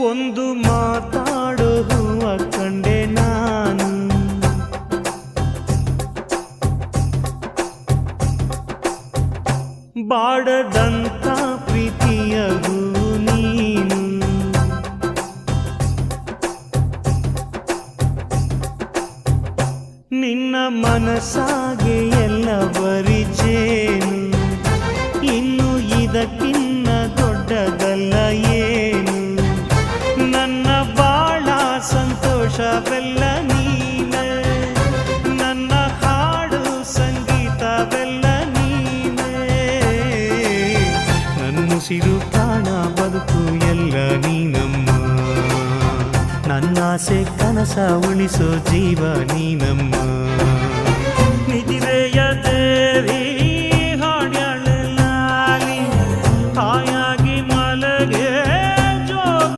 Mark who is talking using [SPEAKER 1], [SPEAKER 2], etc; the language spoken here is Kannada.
[SPEAKER 1] ಒಂದು ಮಾತಾಡೋ ಹೂವ ಕಂಡೆ ನಾನು, ಬಾಡದಂತ ಪ್ರೀತಿಯ ಹೂ ನೀನು. ನಿನ್ನ ಮನಸ್ಸಾಗೆ ಎಲ್ಲ ಬರಿಜೇನು, ಇನ್ನು ಇದಕ್ಕಿನ್ನ ದೊಡ್ಡದಲ್ಲ ಏನು. ನನ್ನ ಬಾಳ ಸಂತೋಷವೆಲ್ಲ ನೀನೆ, ನನ್ನ ಹಾಡು ಸಂಗೀತವೆಲ್ಲ ನೀನೆ. ನನ್ನುಸಿರು ಪ್ರಾಣ ಬದುಕು ಎಲ್ಲ ನೀನಮ್ಮ, ನನ್ನಾಸೆ ಕನಸ ಉಳಿಸೋ ಜೀವ ನೀನಮ್ಮ. ನಿಧಿರೆಯ ದೇವಿ